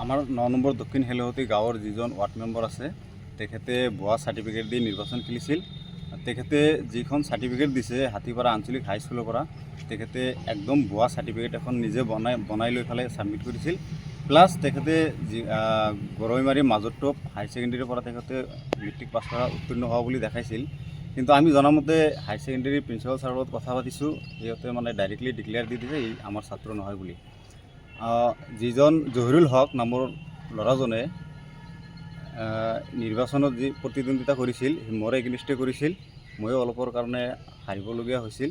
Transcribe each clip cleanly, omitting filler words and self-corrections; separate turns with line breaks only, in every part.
আমাৰ ৯ নম্বৰ দক্ষিণ হেলহতী গাঁৱৰ যিজন ৱাৰ্ড মেম্বাৰ আছে তেখেতে ভুৱা চাৰ্টিফিকেট দি নিৰ্বাচন খেলিছিল। তেখেতে যিখন চাৰ্টিফিকেট দিছে হাতীপাৰা আঞ্চলিক হাইস্কুলৰ পৰা তেখেতে একদম ভুৱা চাৰ্টিফিকেট এখন নিজে বনাই লৈ পেলাই ছাবমিট কৰিছিল। প্লাছ তেখেতে গৰৈমাৰী মাজৰটোপ হায়াৰ ছেকেণ্ডেৰীৰ পৰা তেখেতে মেট্ৰিক পাছ কৰা উত্তীৰ্ণ হোৱা বুলি দেখাইছিল। কিন্তু আমি জনামতে হায়াৰ ছেকেণ্ডেৰী প্ৰিন্সিপাল ছাৰৰ লগত কথা পাতিছোঁ, সিহঁতে মানে ডাইৰেক্টলি ডিক্লেয়াৰ দি দিছে ই আমাৰ ছাত্ৰ নহয় বুলি। যিজন জহিৰুল হক নামৰ ল'ৰাজনে নিৰ্বাচনত যি প্ৰতিদ্বন্দ্বিতা কৰিছিল মোৰ এগেইনষ্টে কৰিছিল, ময়ো অলপৰ কাৰণে হাৰিবলগীয়া হৈছিল।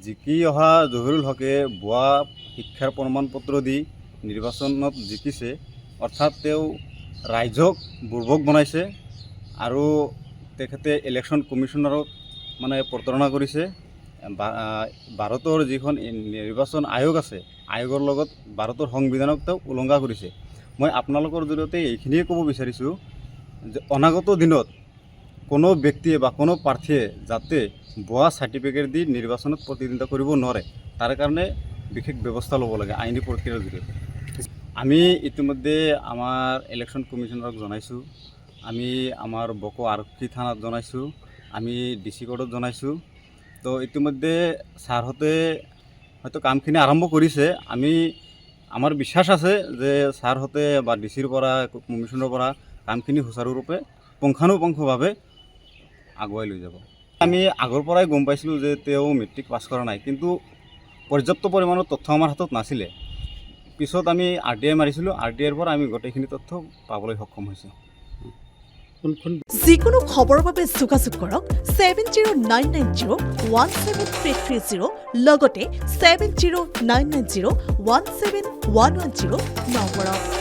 জিকি অহা জহিৰুল হকে ভুৱা শিক্ষাৰ প্ৰমাণ পত্ৰ দি নিৰ্বাচনত জিকিছে, অৰ্থাৎ তেওঁ ৰাইজক বুৰ্বক বনাইছে আৰু তেখেতে ইলেকশ্যন কমিশ্যনাৰক মানে প্ৰতাৰণা কৰিছে। ভাৰতৰ যিখন নিৰ্বাচন আয়োগ আছে, আয়োগৰ লগত ভাৰতৰ সংবিধানক তেওঁ উলংঘা কৰিছে। মই আপোনালোকৰ জৰিয়তে এইখিনিয়ে ক'ব বিচাৰিছোঁ যে অনাগত দিনত কোনো ব্যক্তিয়ে বা কোনো প্ৰাৰ্থীয়ে যাতে ভুৱা চাৰ্টিফিকেট দি নিৰ্বাচনত প্ৰতিদ্বন্দ্বিতা কৰিব নোৱাৰে, তাৰ কাৰণে বিশেষ ব্যৱস্থা ল'ব লাগে আইনী প্ৰক্ৰিয়াৰ জৰিয়তে। আমি ইতিমধ্যে আমাৰ ইলেকশ্যন কমিশ্যনাৰক জনাইছোঁ, আমি আমাৰ বকো আৰক্ষী থানাত জনাইছোঁ, আমি DC কোৰ্টত জনাইছোঁ। তো ইতিমধ্যে ছাৰহঁতে হয়তো কামখিনি আৰম্ভ কৰিছে। আমাৰ বিশ্বাস আছে যে ছাৰহঁতে বা DCৰ পৰা কমিশ্যনৰ পৰা কামখিনি সুচাৰুৰূপে পুংখানুপুংখভাৱে আগুৱাই লৈ যাব। আমি আগৰ পৰাই গম পাইছিলোঁ যে তেওঁ মেট্ৰিক পাছ কৰা নাই, কিন্তু পৰ্যাপ্ত পৰিমাণৰ তথ্য আমাৰ হাতত নাছিলে। পিছত আমি RTI মাৰিছিলোঁ, RTIৰ পৰা আমি গোটেইখিনি তথ্য পাবলৈ সক্ষম হৈছোঁ।
যিকোনো খবৰৰ বাবে যোগাযোগ কৰক 7099017330 লগতে 7099017110 নম্বৰত।